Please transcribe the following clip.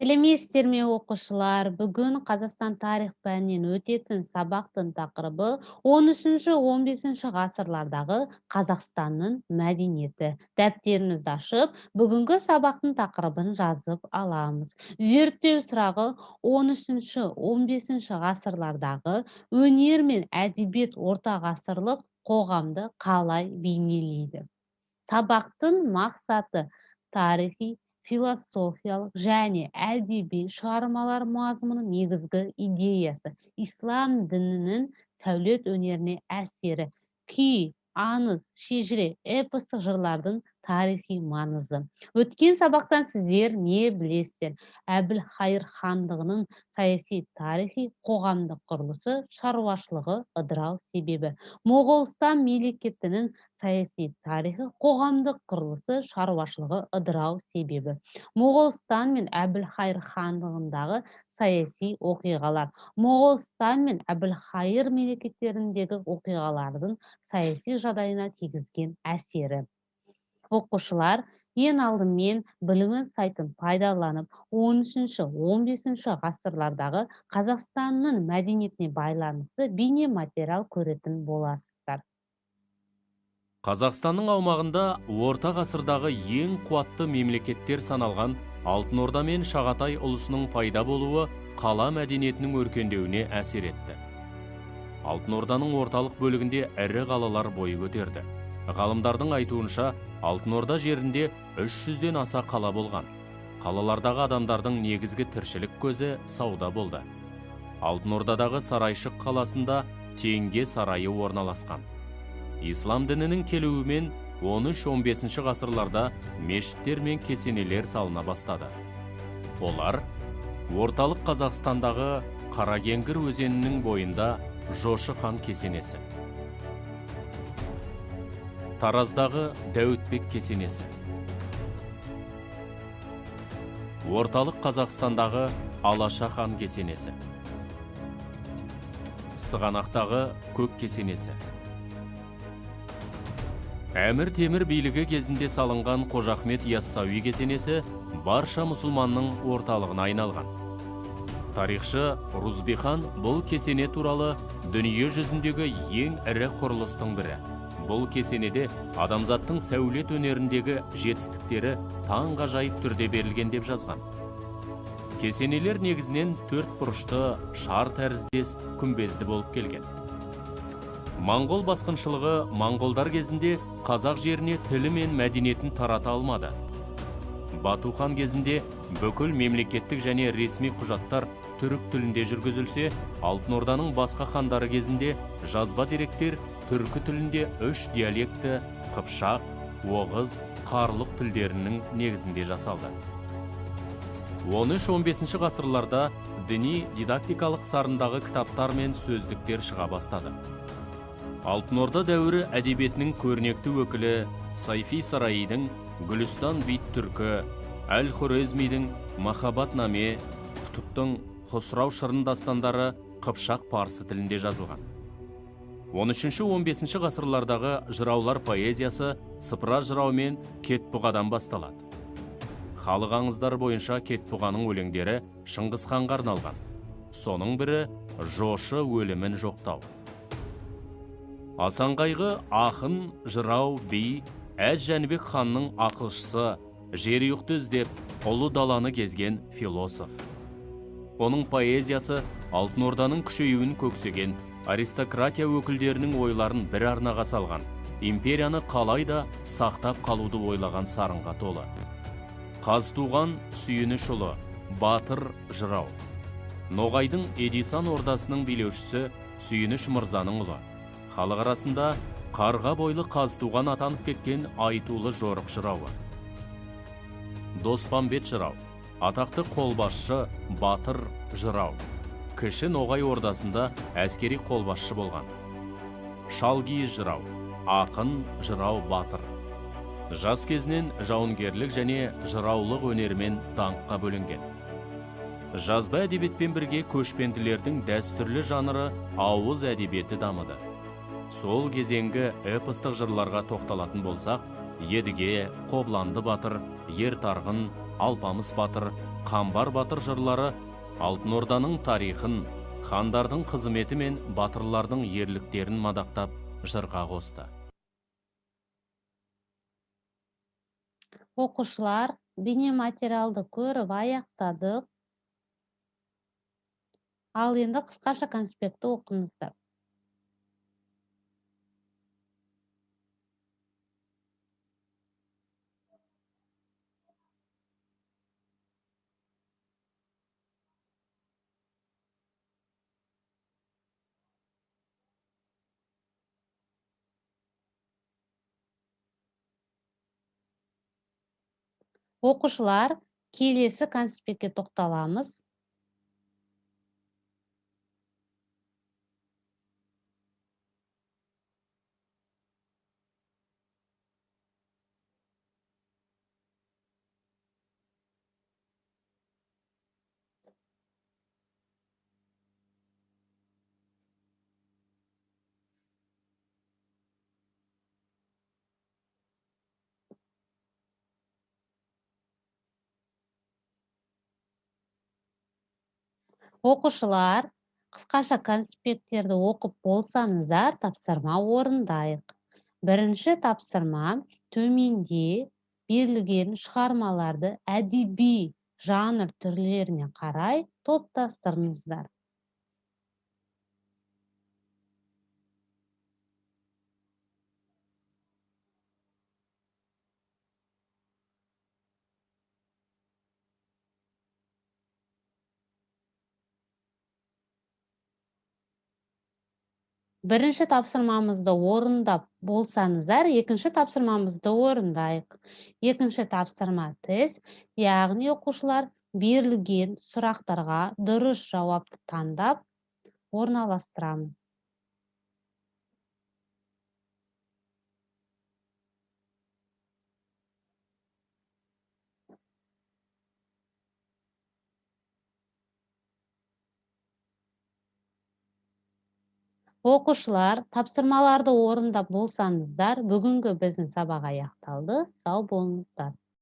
Сәлеметсіздер ме оқушылар? Бүгін Қазақстан тарих пәнінен өтетін сабақтың тақырыбы 13-15 ғасырлардағы Қазақстанның мәдениеті. Дәптерімізді ашып, бүгінгі сабақтың тақырыбын жазып аламыз. Зерттеу сұрағы 13-15 ғасырлардағы өнер мен әдебиет орта ғасырлық қоғамды қалай бейнелейді? Сабақтың мақсаты тарихи, философиялық және әдеби шығармалар мазмұнының негізгі идеясы, ислам дінінің сәулет өнеріне әсері, күй, аңыз, шежіре, эпостық жырлардың тарихи маңызы. Өткен сабақтан сіздер не білесіздер? Әбілхайыр хандығының саяси, тарихи, қоғамдық құрылысы, шаруашылығы, ыдырау себебі. Моғолстан мемлекетінің саяси тарихы, қоғамдық құрылысы, шаруашылығы, ыдырау себебі. Моғолстан мен Әбілхайыр хандығындағы саяси оқиғалар. Моғолстан мен Әбілхайыр мемлекеттеріндегі оқиғалардың саяси жағдайына тигізген әсері. Оқушылар, ең алдымен білімнің сайтын пайдаланып, 13-15 ғасырлардағы Қазақстанның мәдениетіне байланысты бейне материал көретін боласыздар. Қазақстанның аумағында орта ғасырдағы ең қуатты мемлекеттер саналған Алтын Орда мен Шағатай ұлысының пайда болуы қала мәдениетінің өркендеуіне әсер етті. Алтын Орданың орталық бөлігінде ірі қалалар бой көтерді. Ғалымдардың айтуынша, Алтын Орда жерінде 300-ден аса қала болған. Қалалардағы адамдардың негізгі тіршілік көзі сауда болды. Алтын Ордадағы Сарайшық қаласында Теңге сарайы орналасқан. Ислам дінінің келуімен 13-15 ғасырларда мешіттер мен кесенелер салына бастады. Олар орталық Қазақстандағы Қаракеңгір өзенінің бойында Жошы хан кесенесі, Тараздағы Дәуітбек кесенесі, орталық Қазақстандағы Алаша хан кесенесі, Сығанақтағы Көк кесенесі, Әмір Темір билігі кезінде салынған Қожа Ахмет Яссауи кесенесі барша мұсылманның орталығына айналған. Тарихшы Рузбихан бұл кесене туралы дүние жүзіндегі ең ірі құрылыстың бірі. Бұл кесенеде адамзаттың сәулет өнеріндегі жетістіктері таңғажайып түрде берілген деп жазған. Кесенелер негізінен 4 бұрышты, шар тәріздес, күмбезді болып келген. Моңғол басқыншылығы моңғолдар кезінде қазақ жеріне тілі мен мәдениетін тарата алмады. Бату хан кезінде бүкіл мемлекеттік және ресми құжаттар түрік тілінде жүргізілсе, Алтын Орданың басқа хандары кезінде жазба деректер түркі тілінде 3 диалекті Қыпшақ, Оғыз, Қарлұқ тілдерінің негізінде жасалды. 13-15 ғасырларда діни дидактикалық сарындағы кітаптар мен сөздіктер шыға бастады. Алтын Орда дәуірі әдебиетінің көрнекті өкілі Сайфи Сарайидың Гүлістан бит түркі, Әл-Хорезмидің Махаббат наме, Құтыптың Хосрау шырын дастандары Қыпшақ парсы тілінде жазылған. 13-15 ғасырлардағы жыраулар поэзиясы сыпыра жырау мен кетбұғадан басталады. Халық аңыздары бойынша кетбұғаның өлеңдері Шыңғыс ханға арналған. Соның бірі Жошы өлімін жоқтау. Асанқайғы ақын, жырау, би, Әз Жәнібек ханның ақылшысы, жерұйықты іздеп, ұлы даланы кезген философ. Оның поэзиясы Алтын Орданың күшеюін көксеген, аристократия өкілдерінің ойларын бір арнаға салған, империяны қалайда сақтап қалуды ойлаған сарынға толы. Қазтуған Сүйініш ұлы, батыр жырау. Ноғайдың Эдисан ордасының билеушісі Сүйініш мырзаның ұлы. Халық арасында қарға бойлы Қазтуған атанып кеткен айтулы жорық жырауы. Доспамбет жырау, атақты қолбасшы батыр жырау. Кіші Ноғай ордасында әскери қолбасшы болған. Шалгиіз жырау, ақын жырау батыр. Жас кезінен жауынгерлік және жыраулық өнермен даңққа бөленген. Жазба әдебиетпен бірге көшпенділердің дәстүрлі жанры ауыз әдебиеті дамыды. Сол кезеңгі эпостық жырларға тоқталатын болсақ, Едіге, Қобланды батыр, Ер тарғын, Алпамыс батыр, Қамбар батыр жырлары Алтын Орданың тарихын, хандардың қызметі мен батырлардың ерліктерін мадақтап жырға қосты. Оқушылар, бейнематериалды көріп аяқтадық. Ал енді қысқаша конспектті оқыңыздар. Оқушылар, келесі конспектке тоқталамыз. Оқушылар, қысқаша конспекттерді оқып болсаңыздар, тапсырма орындайық. Бірінші тапсырма, төменде берілген шығармаларды әдеби жанр түрлеріне қарай топтастырыңыздар. Бірінші тапсырмамызды орындап болсаңыздар, екінші тапсырмамызды орындайық. Екінші тапсырма тест, яғни оқушылар берілген сұрақтарға дұрыс жауапты таңдап орналастырамыз. Оқушылар, тапсырмаларды орындап болсаңыздар, бүгінгі біздің сабақ аяқталды. Сау болыңыздар.